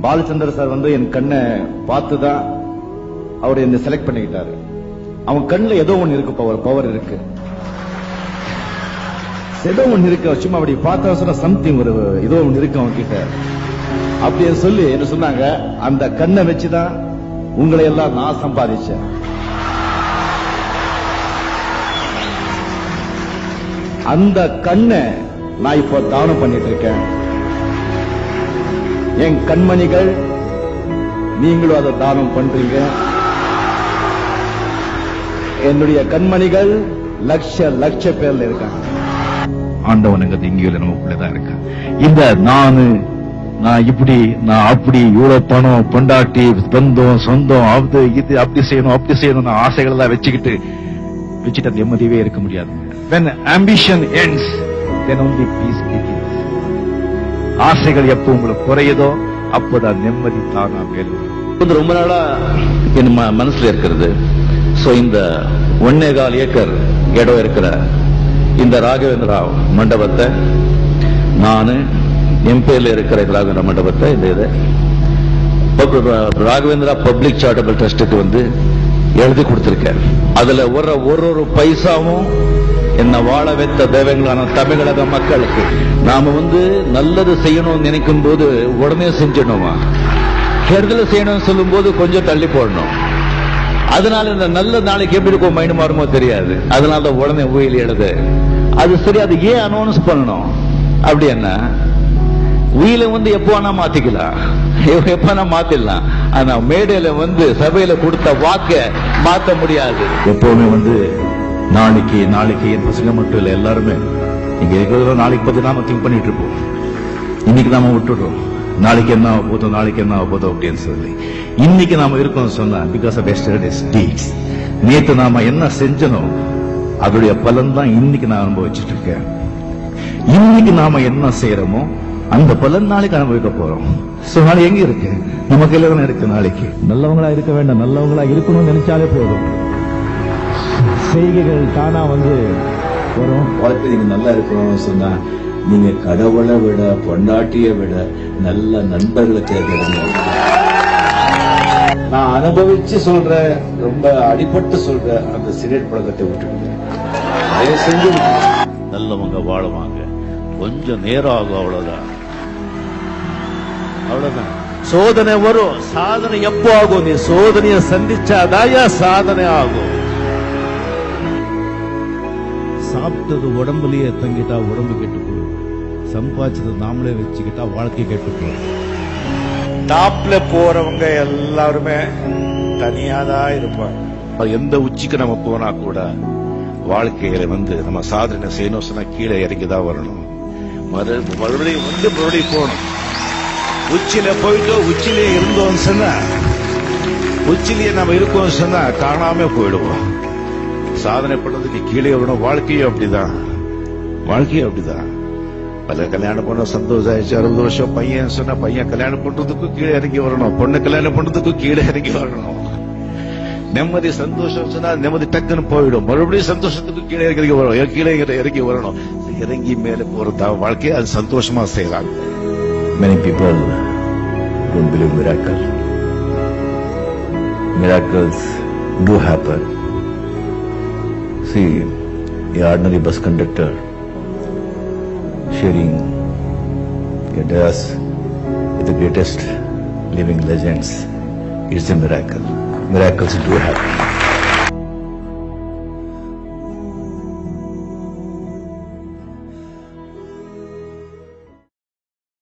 Balachander sir வந்து என் கண்ணை பார்த்துதான் அவர் என்ன செலக்ட் பண்ணிக்கிட்டாரு. அவன் கண்ணுல ஏதோ ஒண்ணு இருக்கு, பவர் இருக்கு, ஏதோ ஒண்ணு இருக்கு. சும்மா அப்படி பார்த்தா சொன்ன சம்திங் ஒரு ஏதோ ஒண்ணு இருக்கு அவன் கிட்ட அப்படின்னு சொல்லி என்ன சொன்னாங்க. அந்த கண்ணை வச்சுதான் உங்களை எல்லாம் நான் சம்பாதிச்சேன். அந்த கண்ணை நான் இப்போ தானம் பண்ணிட்டு இருக்கேன். என் கண்மணிகள், நீங்களும் அதை தானம் பண்றீங்க. என்னுடைய கண்மணிகள் லட்ச பேர்ல இருக்காங்க. ஆண்டவனுங்கிறது இங்கேயும் நமக்குள்ளதான் இருக்கான். இந்த நான் இப்படி நான் அப்படி இவ்வளவு பணம் பொண்டாட்டி பந்தம் சொந்தம் அது இது அப்படி செய்யணும் ஆசைகள் எல்லாம் வச்சுட்டு நிம்மதியே இருக்க முடியாது. When ambition ends, then only peace begins. ஆசைகள் எப்போ உங்களுக்கு குறையுதோ அப்போதான் நிம்மதி தானா மேலும். ரொம்ப நாளா என் மனசுல இருக்கிறது. சோ இந்த 1.25 ஏக்கர் இடம் இருக்கிற இந்த ராகவேந்திரா மண்டபத்தை நானு என் பேர்ல இருக்கிற ராகவேந்திரா மண்டபத்தை இந்த ராகவேந்திரா பப்ளிக் சாரிட்டபிள் ட்ரஸ்டுக்கு வந்து எழுதி கொடுத்திருக்கேன். அதுல ஒரு பைசாவும் என்ன வாழ வைத்த தேவங்களான தமிழக மக்களுக்கு நாம வந்து நல்லது செய்யணும்னு நினைக்கும் போது உடனே செஞ்சிடணுமா, கெடுதல் செய்யணும்னு சொல்லும் போது கொஞ்சம் தள்ளி போடணும். அதனால இந்த நல்ல நாளைக்கு எப்படி இருக்கும் மைண்ட் மாறுமோ தெரியாது. அதனால உடனே உயிர் எழுது. அது சரி, அது ஏன் அனௌன்ஸ் பண்ணணும்? அப்படி என்ன உயிரை வந்து எப்போ வேணா மாத்திக்கலாம், எப்ப மாத்திடலாம். ஆனா மேடையில வந்து சபையில கொடுத்த வாக்க மாத்த முடியாது. எப்பவுமே வந்து நாளைக்கு என் பசங்க மட்டும் இல்ல, எல்லாருமே இங்க இருக்கிற நாளைக்கு பத்தி நாம திங்க் பண்ணிட்டு இருப்போம். இன்னைக்கு நாம விட்டுடுறோம், நாளைக்கு என்ன போதும் அப்படின்னு சொல்லி. இன்னைக்கு நாம இருக்கோம் சொன்னா பிகாஸ் ஆஃப் எஸ்டர்டேஸ் டீட்ஸ். நேத்து நாம என்ன செஞ்சனும் அதோடைய பலன் தான் இன்னைக்கு நான் அனுபவிச்சுட்டு இருக்கேன். இன்னைக்கு நாம என்ன செய்யறோமோ அந்த பலன் நாளைக்கு அனுபவிக்க போறோம். சோ நாளைக்கு எங்க இருக்கு? நம்ம கையில தானே இருக்கு. நாளைக்கு நல்லவங்களா இருக்க வேண்டாம், நல்லவங்களா இருக்கணும்னு நினைச்சாலே போதும். செய்கைகள் தானா வந்து வரும். வாழ்க்கை நீங்க நல்லா இருக்கணும்னு சொன்னா நீங்க கடவுளை விட பொண்டாட்டியை விட நல்ல நண்பர்களை தேர்ந்தெடுங்க. நான் அனுபவிச்சு சொல்றேன், ரொம்ப அடிபட்டு சொல்றேன். அந்த சிகரெட் பழக்கத்தை விட்டுடுங்க. செஞ்சு நல்லவங்க வாழுவாங்க, கொஞ்சம் நேரம் ஆகும். அவ்வளவுதான். சோதனை வரும், சாதனை எப்போ ஆகும்? நீ சோதனையை சந்திச்சாதாயா சாதனை ஆகும். சாப்பிட்டது உடம்புலயே தங்கிட்டா உடம்பு கெட்டு போடும், சம்பாதிச்சது நாமளே வச்சுக்கிட்டா வாழ்க்கை கெட்டு போடும். டாப்ல போறவங்க எல்லாருமே தனியாதான் இருப்பாங்க. எந்த உச்சிக்கு நம்ம போனா கூட வாழ்க்கையில வந்து நம்ம சாதனை செய்யணும் சொன்னா கீழே இறங்கிதான் வரணும். மறுபடியும் போகணும். உச்சியில போயிட்டு உச்சிலே இருந்தோம் சொன்னா, உச்சிலேயே நம்ம இருக்கோம் சொன்னா காணாம போயிடுவோம். சாதனை பண்ணது நீ கீழே வரணும். வாழ்க்கையும் அப்படிதான். பல கல்யாணம் பண்ண சந்தோஷம் ஆயிடுச்சு. 60 வருஷம் பையன் சொன்னா பையன் கல்யாணம் பண்றதுக்கும் கீழே இறங்கி வரணும், பொண்ணு கல்யாணம் பண்றதுக்கும் கீழே இறங்கி வரணும். நிம்மதி சந்தோஷம் சொன்னா நிம்மதி டக்குன்னு போயிடும். மறுபடியும் சந்தோஷத்துக்கு கீழே இறங்கி வரணும். இறங்கி மேல போறதா வாழ்க்கையை அது சந்தோஷமா செய்யறாங்க. Many people don't believe miracles. Miracles do happen. See, the ordinary bus conductor sharing a dais with the greatest living legends is a miracle. Miracles do happen.